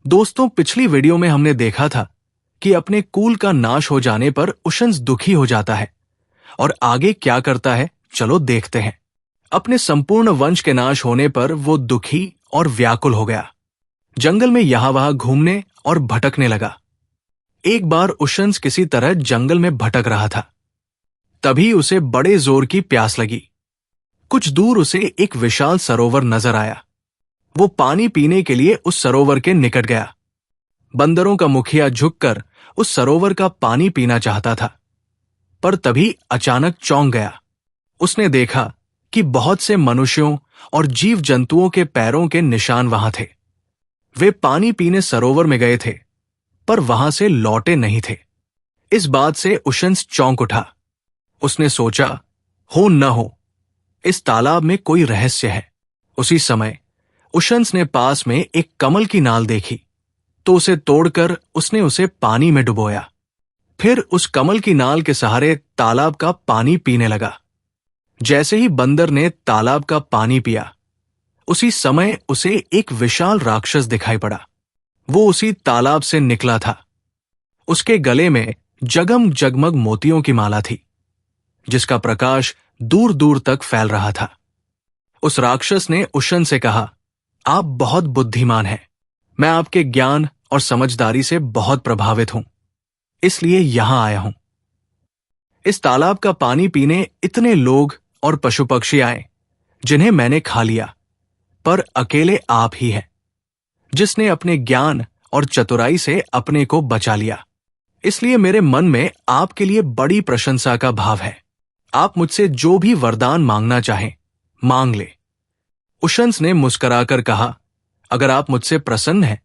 दोस्तों, पिछली वीडियो में हमने देखा था कि अपने कुल का नाश हो जाने पर उशंस दुखी हो जाता है और आगे क्या करता है, चलो देखते हैं। अपने संपूर्ण वंश के नाश होने पर वो दुखी और व्याकुल हो गया। जंगल में यहां वहां घूमने और भटकने लगा। एक बार उशंस किसी तरह जंगल में भटक रहा था। तभी उसे बड़े जोर की प्यास लगी। कुछ दूर उसे एक विशाल सरोवर नजर आया। वो पानी पीने के लिए उस सरोवर के निकट गया। बंदरों का मुखिया झुककर उस सरोवर का पानी पीना चाहता था, पर तभी अचानक चौंक गया। उसने देखा कि बहुत से मनुष्यों और जीव जंतुओं के पैरों के निशान वहां थे। वे पानी पीने सरोवर में गए थे, पर वहां से लौटे नहीं थे। इस बात से उशंस चौंक उठा। उसने सोचा, हो न हो, इस तालाब में कोई रहस्य है। उसी समय उशंस ने पास में एक कमल की नाल देखी, तो उसे तोड़कर उसने उसे पानी में डुबोया। फिर उस कमल की नाल के सहारे तालाब का पानी पीने लगा। जैसे ही बंदर ने तालाब का पानी पिया, उसी समय उसे एक विशाल राक्षस दिखाई पड़ा। वो उसी तालाब से निकला था। उसके गले में जगम जगमग मोतियों की माला थी, जिसका प्रकाश दूर दूर तक फैल रहा था। उस राक्षस ने उशन से कहा, आप बहुत बुद्धिमान हैं। मैं आपके ज्ञान और समझदारी से बहुत प्रभावित हूं, इसलिए यहां आया हूं। इस तालाब का पानी पीने इतने लोग और पशु पक्षी आए जिन्हें मैंने खा लिया, पर अकेले आप ही हैं जिसने अपने ज्ञान और चतुराई से अपने को बचा लिया। इसलिए मेरे मन में आपके लिए बड़ी प्रशंसा का भाव है। आप मुझसे जो भी वरदान मांगना चाहें, मांग ले। उशंस ने मुस्कुराकर कहा, अगर आप मुझसे प्रसन्न हैं,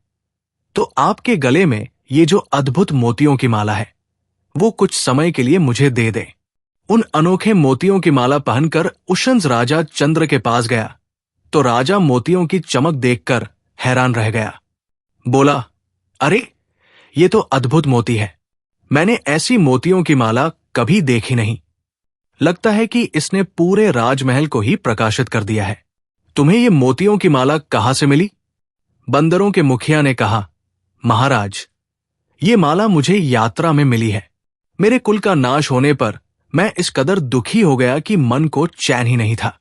तो आपके गले में ये जो अद्भुत मोतियों की माला है, वो कुछ समय के लिए मुझे दे दें। उन अनोखे मोतियों की माला पहनकर उशंस राजा चंद्र के पास गया, तो राजा मोतियों की चमक देखकर हैरान रह गया। बोला, अरे, ये तो अद्भुत मोती है। मैंने ऐसी मोतियों की माला कभी देखी नहीं। लगता है कि इसने पूरे राजमहल को ही प्रकाशित कर दिया है। तुम्हें ये मोतियों की माला कहां से मिली? बंदरों के मुखिया ने कहा, महाराज, ये माला मुझे यात्रा में मिली है। मेरे कुल का नाश होने पर मैं इस कदर दुखी हो गया कि मन को चैन ही नहीं था।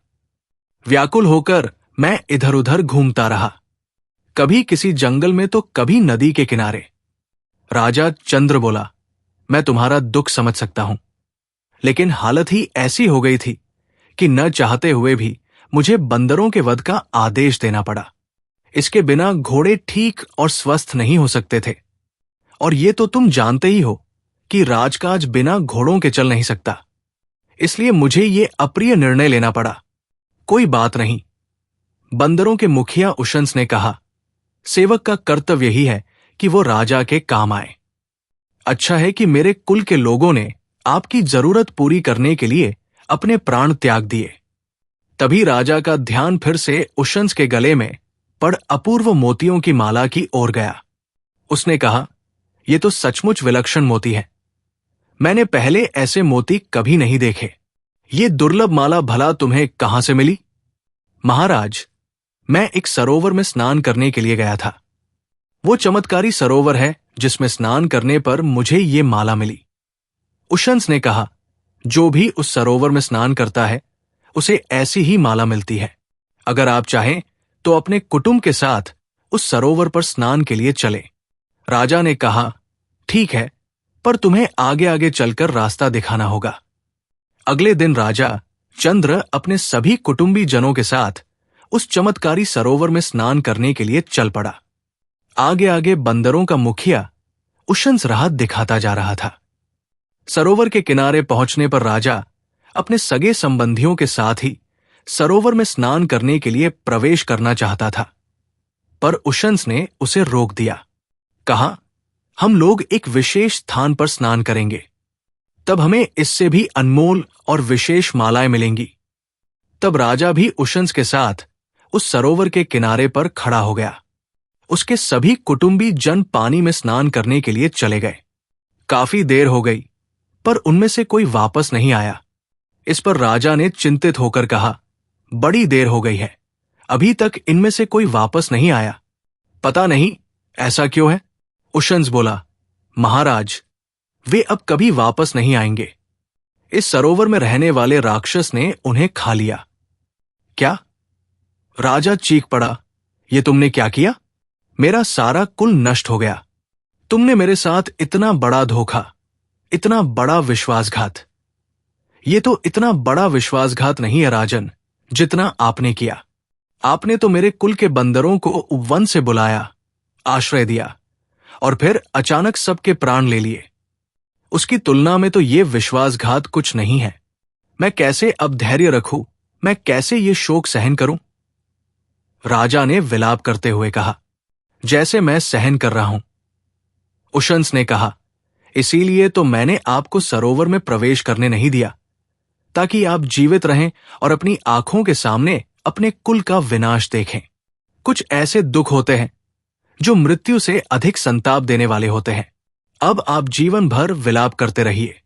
व्याकुल होकर मैं इधर उधर घूमता रहा, कभी किसी जंगल में तो कभी नदी के किनारे। राजा चंद्र बोला, मैं तुम्हारा दुख समझ सकता हूं, लेकिन हालत ही ऐसी हो गई थी कि न चाहते हुए भी मुझे बंदरों के वध का आदेश देना पड़ा। इसके बिना घोड़े ठीक और स्वस्थ नहीं हो सकते थे, और ये तो तुम जानते ही हो कि राजकाज बिना घोड़ों के चल नहीं सकता। इसलिए मुझे ये अप्रिय निर्णय लेना पड़ा। कोई बात नहीं। बंदरों के मुखिया उशंस ने कहा, सेवक का कर्तव्य ही है कि वो राजा के काम आए। अच्छा है कि मेरे कुल के लोगों ने आपकी जरूरत पूरी करने के लिए अपने प्राण त्याग दिए। तभी राजा का ध्यान फिर से उशंस के गले में पड़ अपूर्व मोतियों की माला की ओर गया। उसने कहा, यह तो सचमुच विलक्षण मोती है। मैंने पहले ऐसे मोती कभी नहीं देखे। ये दुर्लभ माला भला तुम्हें कहां से मिली? महाराज, मैं एक सरोवर में स्नान करने के लिए गया था। वो चमत्कारी सरोवर है जिसमें स्नान करने पर मुझे ये माला मिली। उशंस ने कहा, जो भी उस सरोवर में स्नान करता है उसे ऐसी ही माला मिलती है। अगर आप चाहें तो अपने कुटुंब के साथ उस सरोवर पर स्नान के लिए चलें। राजा ने कहा, ठीक है, पर तुम्हें आगे आगे चलकर रास्ता दिखाना होगा। अगले दिन राजा चंद्र अपने सभी कुटुंबी जनों के साथ उस चमत्कारी सरोवर में स्नान करने के लिए चल पड़ा। आगे आगे बंदरों का मुखिया उशंस राह दिखाता जा रहा था। सरोवर के किनारे पहुंचने पर राजा अपने सगे संबंधियों के साथ ही सरोवर में स्नान करने के लिए प्रवेश करना चाहता था, पर उशंस ने उसे रोक दिया। कहा, हम लोग एक विशेष स्थान पर स्नान करेंगे, तब हमें इससे भी अनमोल और विशेष मालाएं मिलेंगी। तब राजा भी उशंस के साथ उस सरोवर के किनारे पर खड़ा हो गया। उसके सभी कुटुंबी जन पानी में स्नान करने के लिए चले गए। काफी देर हो गई, पर उनमें से कोई वापस नहीं आया। इस पर राजा ने चिंतित होकर कहा, बड़ी देर हो गई है, अभी तक इनमें से कोई वापस नहीं आया। पता नहीं ऐसा क्यों है? उशंस बोला, महाराज, वे अब कभी वापस नहीं आएंगे। इस सरोवर में रहने वाले राक्षस ने उन्हें खा लिया। क्या? राजा चीख पड़ा, ये तुमने क्या किया? मेरा सारा कुल नष्ट हो गया। तुमने मेरे साथ इतना बड़ा धोखा, इतना बड़ा विश्वासघात। ये तो इतना बड़ा विश्वासघात नहीं है राजन, जितना आपने किया। आपने तो मेरे कुल के बंदरों को वन से बुलाया, आश्रय दिया और फिर अचानक सबके प्राण ले लिए। उसकी तुलना में तो ये विश्वासघात कुछ नहीं है। मैं कैसे अब धैर्य रखूं? मैं कैसे ये शोक सहन करूं? राजा ने विलाप करते हुए कहा, जैसे मैं सहन कर रहा हूं। उशंस ने कहा, इसीलिए तो मैंने आपको सरोवर में प्रवेश करने नहीं दिया, ताकि आप जीवित रहें और अपनी आंखों के सामने अपने कुल का विनाश देखें। कुछ ऐसे दुख होते हैं जो मृत्यु से अधिक संताप देने वाले होते हैं। अब आप जीवन भर विलाप करते रहिए।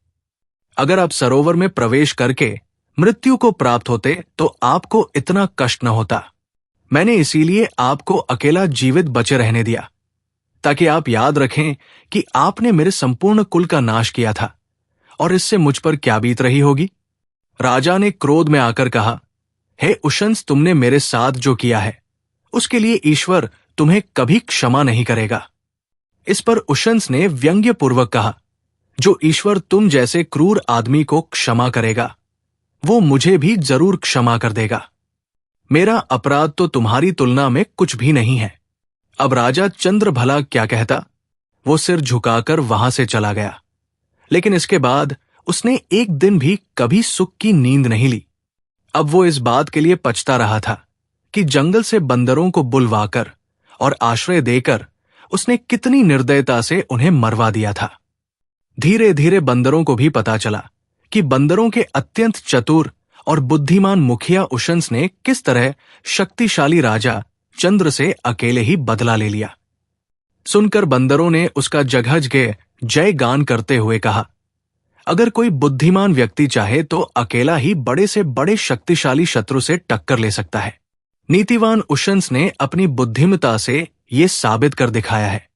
अगर आप सरोवर में प्रवेश करके मृत्यु को प्राप्त होते तो आपको इतना कष्ट न होता। मैंने इसीलिए आपको अकेला जीवित बचे रहने दिया, ताकि आप याद रखें कि आपने मेरे संपूर्ण कुल का नाश किया था और इससे मुझ पर क्या बीत रही होगी। राजा ने क्रोध में आकर कहा, हे उशंस, तुमने मेरे साथ जो किया है उसके लिए ईश्वर तुम्हें कभी क्षमा नहीं करेगा। इस पर उशंस ने व्यंग्यपूर्वक कहा, जो ईश्वर तुम जैसे क्रूर आदमी को क्षमा करेगा, वो मुझे भी जरूर क्षमा कर देगा। मेरा अपराध तो तुम्हारी तुलना में कुछ भी नहीं है। अब राजा चंद्र भला क्या कहता। वो सिर झुकाकर वहां से चला गया, लेकिन इसके बाद उसने एक दिन भी कभी सुख की नींद नहीं ली। अब वो इस बात के लिए पछता रहा था कि जंगल से बंदरों को बुलवाकर और आश्रय देकर उसने कितनी निर्दयता से उन्हें मरवा दिया था। धीरे धीरे बंदरों को भी पता चला कि बंदरों के अत्यंत चतुर और बुद्धिमान मुखिया उशंस ने किस तरह शक्तिशाली राजा चंद्र से अकेले ही बदला ले लिया। सुनकर बंदरों ने उसका जगह के जय गान करते हुए कहा, अगर कोई बुद्धिमान व्यक्ति चाहे तो अकेला ही बड़े से बड़े शक्तिशाली शत्रु से टक्कर ले सकता है। नीतिवान उशंस ने अपनी बुद्धिमता से ये साबित कर दिखाया है।